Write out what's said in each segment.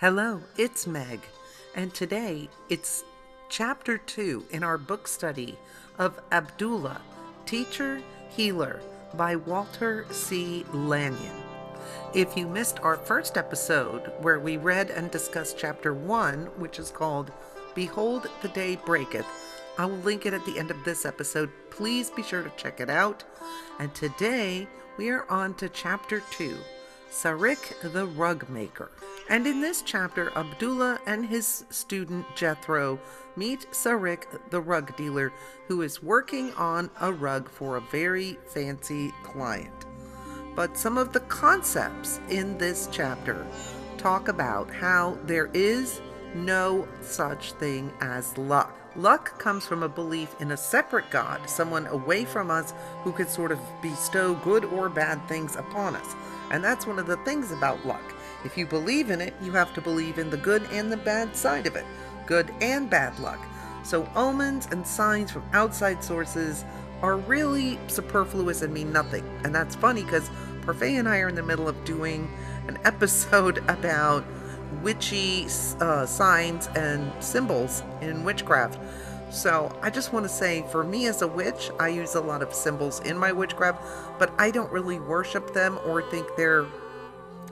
Hello, it's Meg, and today it's chapter 2 in our book study of Abdullah, Teacher, Healer by Walter C. Lanyon. If you missed our first episode where we read and discussed chapter 1, which is called Behold the Day Breaketh, I will link it at the end of this episode. Please be sure to check it out. And today we are on to chapter 2, Sarik the Rug Maker. And in this chapter, Abdullah and his student Jethro meet Sarik the rug dealer, who is working on a rug for a very fancy client. But some of the concepts in this chapter talk about how there is no such thing as luck. Luck comes from a belief in a separate God, someone away from us who could sort of bestow good or bad things upon us. And that's one of the things about luck. If you believe in it, you have to believe in the good and the bad side of it, good and bad luck. So omens and signs from outside sources are really superfluous and mean nothing. And that's funny because Parfait and I are in the middle of doing an episode about witchy signs and symbols in witchcraft. So I just want to say, for me as a witch, I use a lot of symbols in my witchcraft, but I don't really worship them or think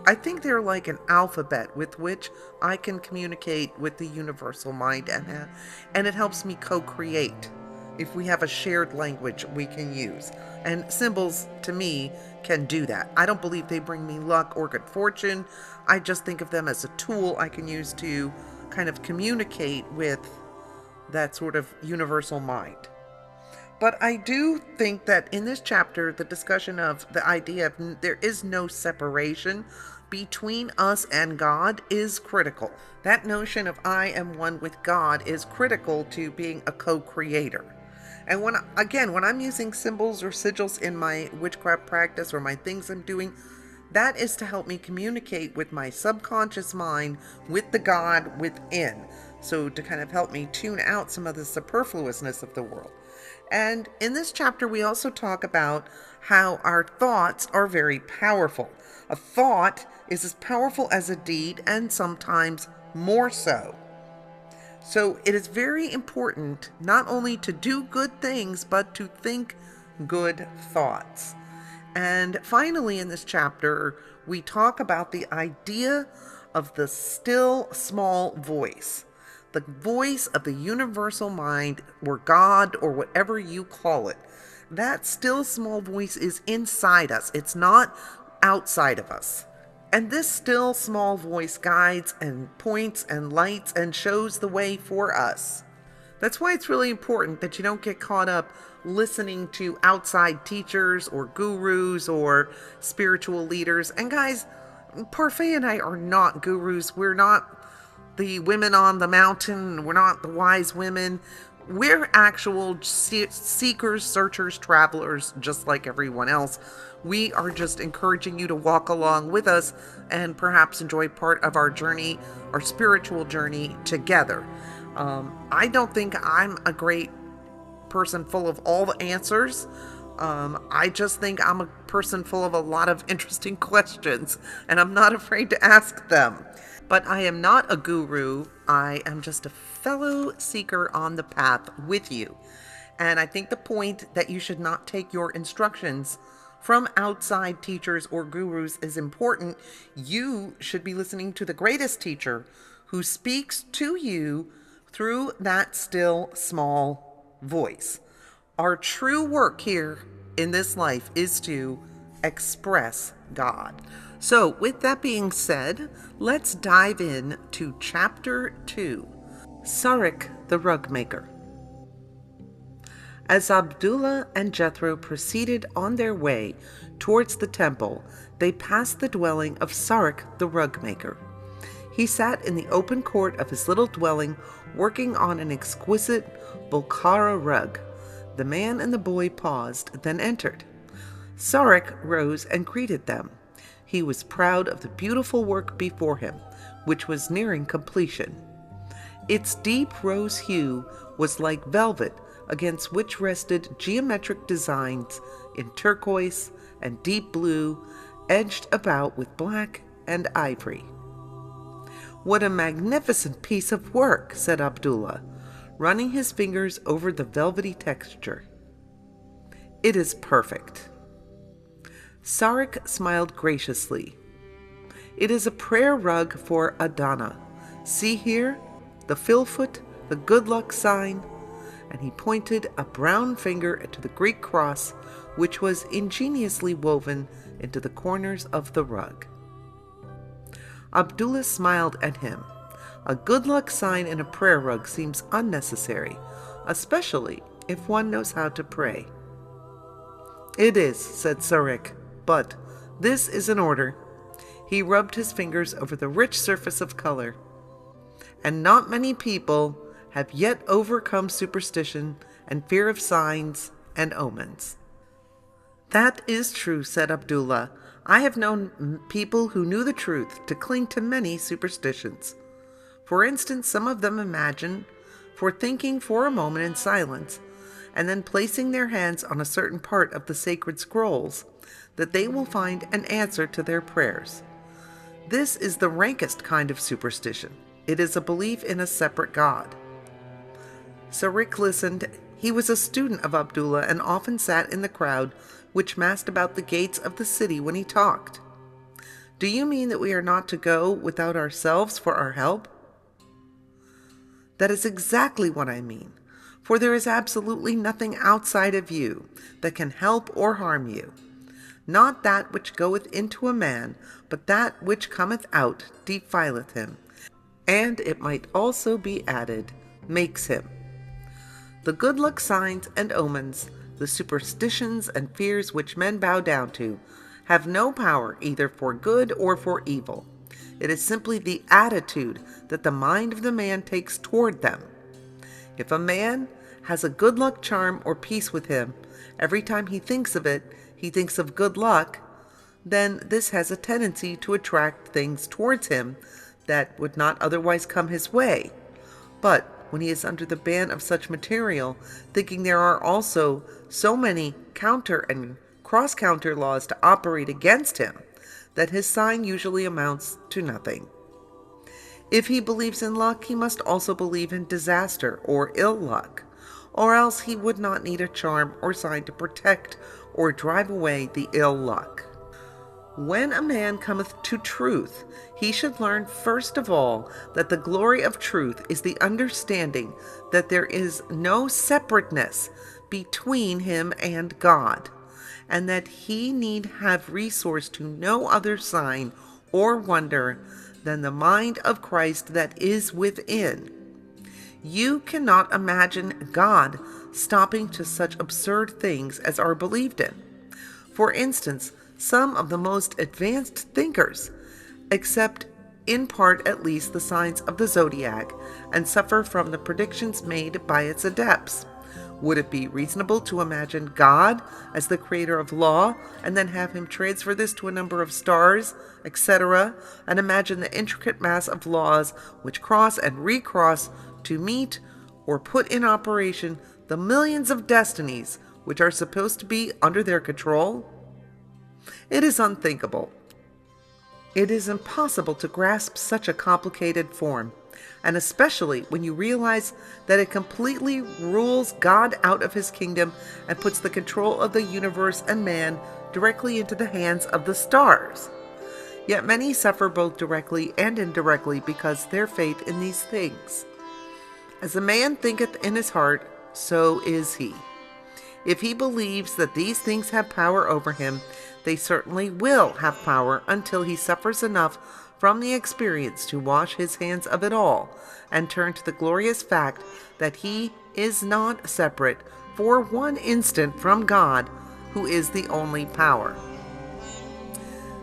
I think they're like an alphabet with which I can communicate with the universal mind, and it helps me co-create if we have a shared language we can use. And symbols, to me, can do that. I don't believe they bring me luck or good fortune. I just think of them as a tool I can use to kind of communicate with that sort of universal mind. But I do think that in this chapter, the discussion of the idea of there is no separation between us and God is critical. That notion of I am one with God is critical to being a co-creator. And when I'm using symbols or sigils in my witchcraft practice or my things I'm doing, that is to help me communicate with my subconscious mind, with the God within. So to kind of help me tune out some of the superfluousness of the world. And in this chapter, we also talk about how our thoughts are very powerful. A thought is as powerful as a deed, and sometimes more so. So it is very important not only to do good things, but to think good thoughts. And finally, in this chapter, we talk about the idea of the still small voice. The voice of the universal mind, or God, or whatever you call it. That still small voice is inside us. It's not outside of us. And this still small voice guides and points and lights and shows the way for us. That's why it's really important that you don't get caught up listening to outside teachers or gurus or spiritual leaders. And guys, Parfait and I are not gurus. We're not the women on the mountain. We're not the wise women. We're actual seekers, searchers, travelers, just like everyone else. We are just encouraging you to walk along with us and perhaps enjoy part of our journey, our spiritual journey together. I don't think I'm a great person full of all the answers. I just think I'm a person full of a lot of interesting questions, and I'm not afraid to ask them. But I am not a guru. I am just a fellow seeker on the path with you. And I think the point that you should not take your instructions from outside teachers or gurus is important. You should be listening to the greatest teacher who speaks to you through that still small voice. Our true work here in this life is to express God. So with that being said, let's dive in to chapter 2, Sarik the Rug Maker. As Abdullah and Jethro proceeded on their way towards the temple, they passed the dwelling of Sarik the Rug Maker. He sat in the open court of his little dwelling, working on an exquisite Bukhara rug. The man and the boy paused, then entered. Sarik rose and greeted them. He was proud of the beautiful work before him, which was nearing completion. Its deep rose hue was like velvet, against which rested geometric designs in turquoise and deep blue, edged about with black and ivory. "What a magnificent piece of work," said Abdullah, running his fingers over the velvety texture. "It is perfect." Sarik smiled graciously. "It is a prayer rug for Adana. See here, the fillfoot, the good luck sign," and he pointed a brown finger to the Greek cross, which was ingeniously woven into the corners of the rug. Abdullah smiled at him. A good luck sign in a prayer rug seems unnecessary, especially if one knows how to pray. "It is," said Sarik, "but this is in order." He rubbed his fingers over the rich surface of color. "And not many people have yet overcome superstition and fear of signs and omens." "That is true," said Abdullah. "I have known people who knew the truth to cling to many superstitions. For instance, some of them imagine for thinking for a moment in silence, and then placing their hands on a certain part of the sacred scrolls, that they will find an answer to their prayers. This is the rankest kind of superstition. It is a belief in a separate God." Sarik listened. He was a student of Abdullah and often sat in the crowd which massed about the gates of the city when he talked. "Do you mean that we are not to go without ourselves for our help?" "That is exactly what I mean, for there is absolutely nothing outside of you that can help or harm you. Not that which goeth into a man, but that which cometh out defileth him, and it might also be added, makes him." The good luck signs and omens, the superstitions and fears which men bow down to, have no power either for good or for evil. It is simply the attitude that the mind of the man takes toward them. If a man has a good luck charm or piece with him, every time he thinks of it, he thinks of good luck, then this has a tendency to attract things towards him that would not otherwise come his way. But when he is under the ban of such material, thinking there are also so many counter and cross-counter laws to operate against him, that his sign usually amounts to nothing. If he believes in luck, he must also believe in disaster or ill luck, or else he would not need a charm or sign to protect or drive away the ill luck. When a man cometh to truth, he should learn first of all that the glory of truth is the understanding that there is no separateness between him and God, and that he need have resource to no other sign or wonder than the mind of Christ that is within. You cannot imagine God stopping to such absurd things as are believed in. For instance, some of the most advanced thinkers accept in part at least the signs of the zodiac and suffer from the predictions made by its adepts. Would it be reasonable to imagine God as the creator of law and then have him transfer this to a number of stars, etc., and imagine the intricate mass of laws which cross and recross to meet or put in operation the millions of destinies which are supposed to be under their control? It is unthinkable. It is impossible to grasp such a complicated form, and especially when you realize that it completely rules God out of his kingdom and puts the control of the universe and man directly into the hands of the stars. Yet many suffer both directly and indirectly because their faith in these things. As a man thinketh in his heart, so is he. If he believes that these things have power over him, they certainly will have power until he suffers enough from the experience to wash his hands of it all and turn to the glorious fact that he is not separate for one instant from God, who is the only power.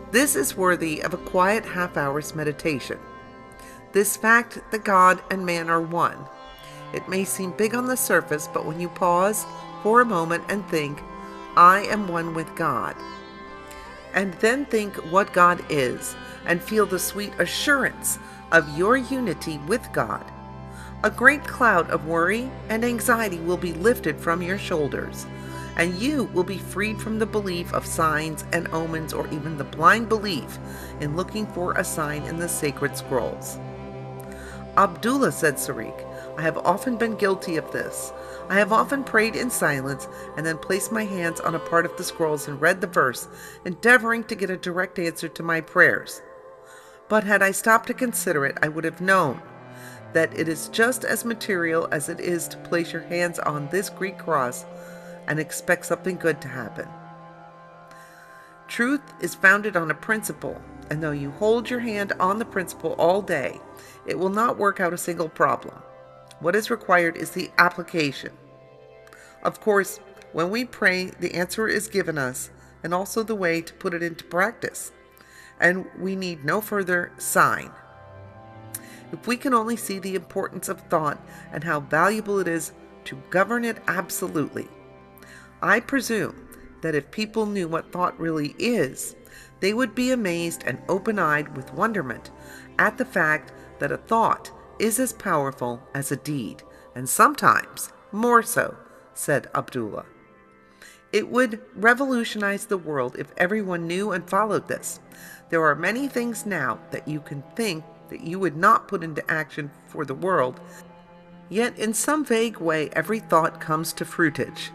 This is worthy of a quiet half-hour's meditation. This fact that God and man are one. It may seem big on the surface, but when you pause for a moment and think, I am one with God, and then think what God is, and feel the sweet assurance of your unity with God, a great cloud of worry and anxiety will be lifted from your shoulders, and you will be freed from the belief of signs and omens, or even the blind belief in looking for a sign in the sacred scrolls. Abdullah, said Sarik, I have often been guilty of this. I have often prayed in silence and then placed my hands on a part of the scrolls and read the verse, endeavoring to get a direct answer to my prayers. But had I stopped to consider it, I would have known that it is just as material as it is to place your hands on this Greek cross and expect something good to happen. Truth is founded on a principle, and though you hold your hand on the principle all day, it will not work out a single problem. What is required is the application. Of course, when we pray, the answer is given us, and also the way to put it into practice. And we need no further sign. If we can only see the importance of thought and how valuable it is to govern it absolutely. I presume that if people knew what thought really is, they would be amazed and open-eyed with wonderment at the fact that a thought is as powerful as a deed, and sometimes more so, said Abdullah. It would revolutionize the world if everyone knew and followed this. There are many things now that you can think that you would not put into action for the world, yet in some vague way every thought comes to fruitage.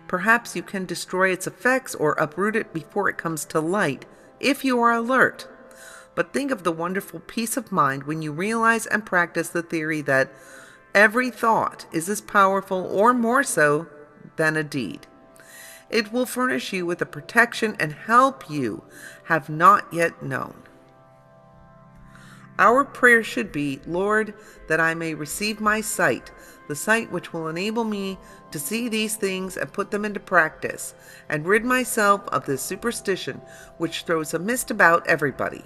Perhaps you can destroy its effects or uproot it before it comes to light, if you are alert. But think of the wonderful peace of mind when you realize and practice the theory that every thought is as powerful or more so than a deed. It will furnish you with a protection and help you have not yet known. Our prayer should be, Lord, that I may receive my sight, the sight which will enable me to see these things and put them into practice, and rid myself of this superstition which throws a mist about everybody.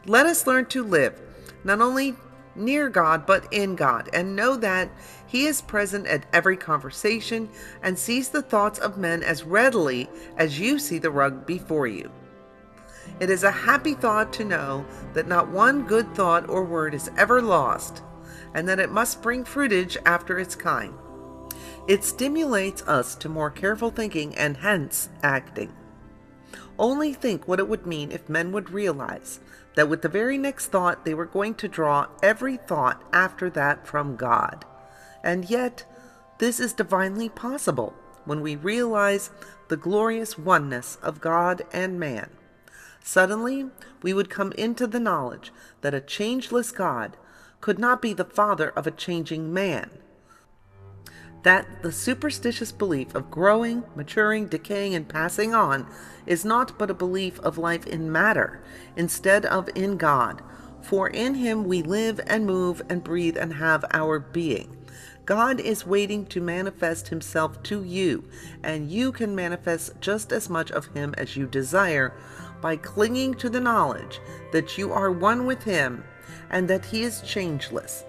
Let us learn to live, not only near God, but in God, and know that He is present at every conversation and sees the thoughts of men as readily as you see the rug before you. It is a happy thought to know that not one good thought or word is ever lost, and that it must bring fruitage after its kind. It stimulates us to more careful thinking and hence acting. Only think what it would mean if men would realize that with the very next thought they were going to draw every thought after that from God. And yet, this is divinely possible when we realize the glorious oneness of God and man. Suddenly, we would come into the knowledge that a changeless God could not be the father of a changing man. That the superstitious belief of growing, maturing, decaying, and passing on is not but a belief of life in matter instead of in God, for in Him we live and move and breathe and have our being. God is waiting to manifest Himself to you, and you can manifest just as much of Him as you desire by clinging to the knowledge that you are one with Him and that He is changeless.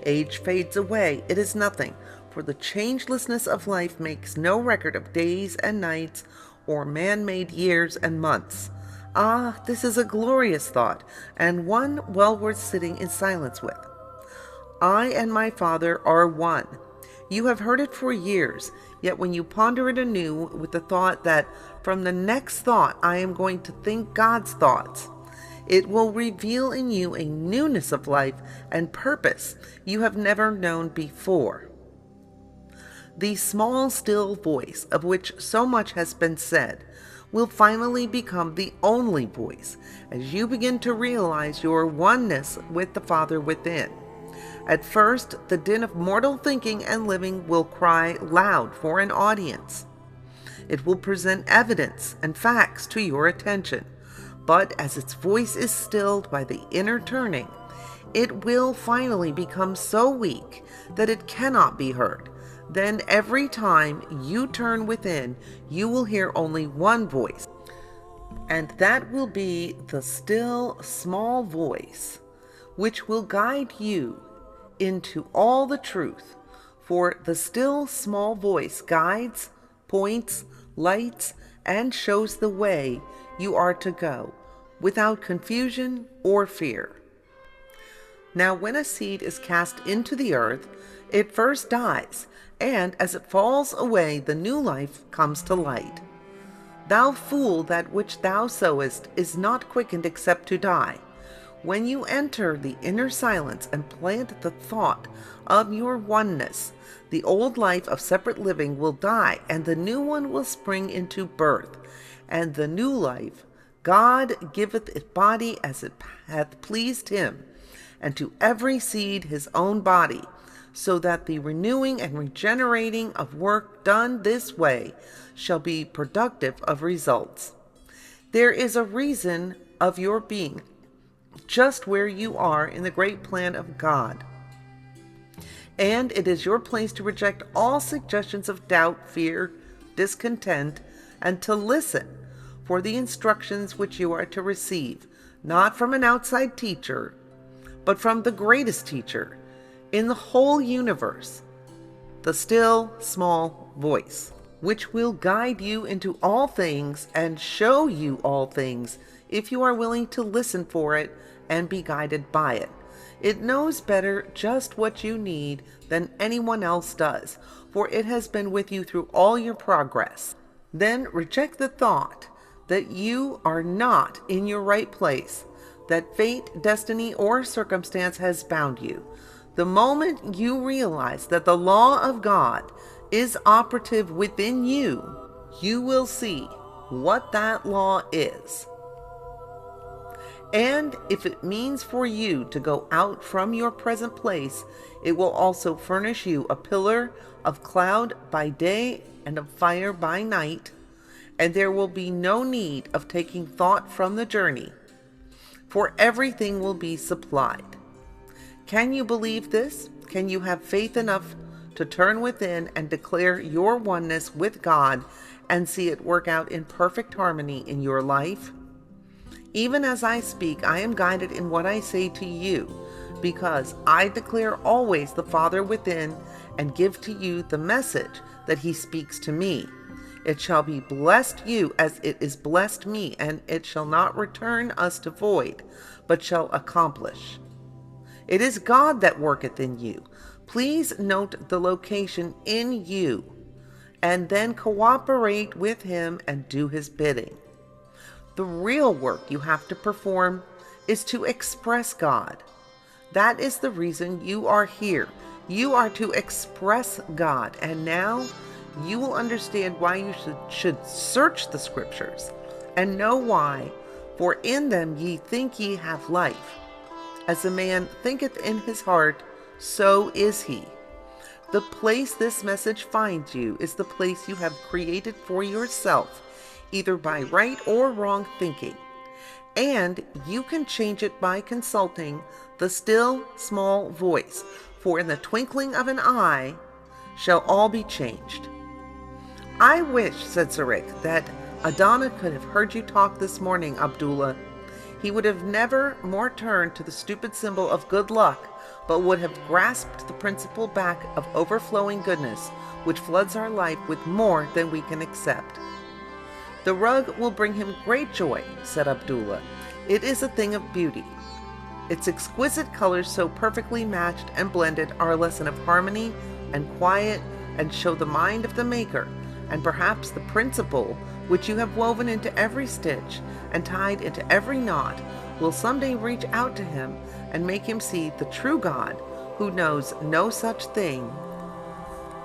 Age fades away, it is nothing, for the changelessness of life makes no record of days and nights or man-made years and months. Ah, this is a glorious thought, and one well worth sitting in silence with. I and my Father are one. You have heard it for years, yet when you ponder it anew with the thought that from the next thought I am going to think God's thoughts, it will reveal in you a newness of life and purpose you have never known before. The small, still voice, of which so much has been said, will finally become the only voice as you begin to realize your oneness with the Father within. At first, the din of mortal thinking and living will cry loud for an audience. It will present evidence and facts to your attention, but as its voice is stilled by the inner turning, it will finally become so weak that it cannot be heard. Then every time you turn within, you will hear only one voice, and that will be the still, small voice, which will guide you into all the truth. For the still, small voice guides, points, lights, and shows the way you are to go, without confusion or fear. Now, when a seed is cast into the earth, it first dies, and as it falls away, the new life comes to light. Thou fool, that which thou sowest is not quickened except to die. When you enter the inner silence and plant the thought of your oneness, the old life of separate living will die, and the new one will spring into birth. And the new life, God giveth it body as it hath pleased him, and to every seed his own body, so that the renewing and regenerating of work done this way shall be productive of results. There is a reason of your being just where you are in the great plan of God. And it is your place to reject all suggestions of doubt, fear, discontent, and to listen for the instructions which you are to receive, not from an outside teacher, but from the greatest teacher in the whole universe, the still small voice, which will guide you into all things and show you all things if you are willing to listen for it and be guided by it. It knows better just what you need than anyone else does, for it has been with you through all your progress. Then reject the thought that you are not in your right place, that fate, destiny, or circumstance has bound you. The moment you realize that the law of God is operative within you, you will see what that law is. And if it means for you to go out from your present place, it will also furnish you a pillar of cloud by day and of fire by night, and there will be no need of taking thought from the journey, for everything will be supplied. Can you believe this? Can you have faith enough to turn within and declare your oneness with God and see it work out in perfect harmony in your life? Even as I speak, I am guided in what I say to you, because I declare always the Father within and give to you the message that he speaks to me. It shall be blessed you as it is blessed me, and it shall not return us to void, but shall accomplish. It is God that worketh in you. Please note the location in you, and then cooperate with him and do his bidding. The real work you have to perform is to express God. That is the reason you are here. You are to express God, and now you will understand why you should search the scriptures and know why, for in them ye think ye have life. As a man thinketh in his heart, so is he. The place this message finds you is the place you have created for yourself, either by right or wrong thinking. And you can change it by consulting the still small voice, for in the twinkling of an eye shall all be changed. I wish, said Sarik, that Adana could have heard you talk this morning, Abdullah. He would have never more turned to the stupid symbol of good luck, but would have grasped the principle back of overflowing goodness, which floods our life with more than we can accept. The rug will bring him great joy, said Abdullah. It is a thing of beauty. Its exquisite colors so perfectly matched and blended are a lesson of harmony and quiet, and show the mind of the maker, and perhaps the principle which you have woven into every stitch and tied into every knot will someday reach out to him and make him see the true God who knows no such thing.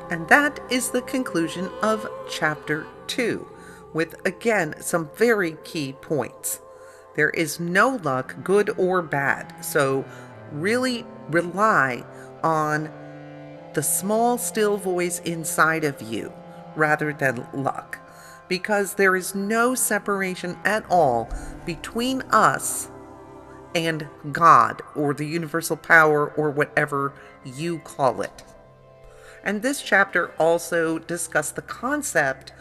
And that is the conclusion of chapter 2, with again some very key points. There is no luck, good or bad, so really rely on the small still voice inside of you rather than luck, because there is no separation at all between us and God or the universal power or whatever you call it. And this chapter also discussed the concept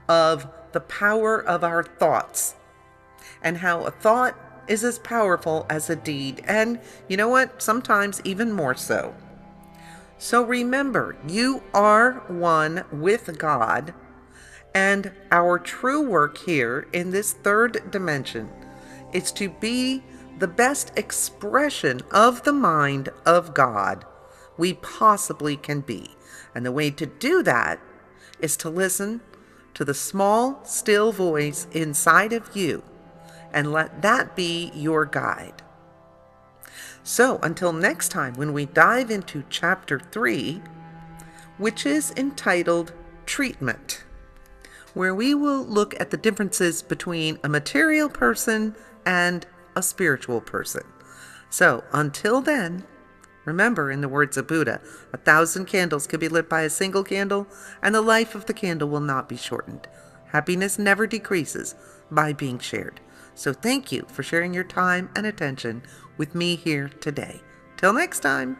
of the power of our thoughts, and how a thought is as powerful as a deed, and you know what, sometimes even more so. So remember, you are one with God, and our true work here in this third dimension is to be the best expression of the mind of God we possibly can be. And the way to do that is to listen to the small, still voice inside of you and let that be your guide. So until next time, when we dive into chapter 3, which is entitled Treatment, where we will look at the differences between a material person and a spiritual person. So until then, remember, in the words of Buddha, 1,000 candles can be lit by a single candle, and the life of the candle will not be shortened. Happiness never decreases by being shared. So thank you for sharing your time and attention with me here today. Till next time.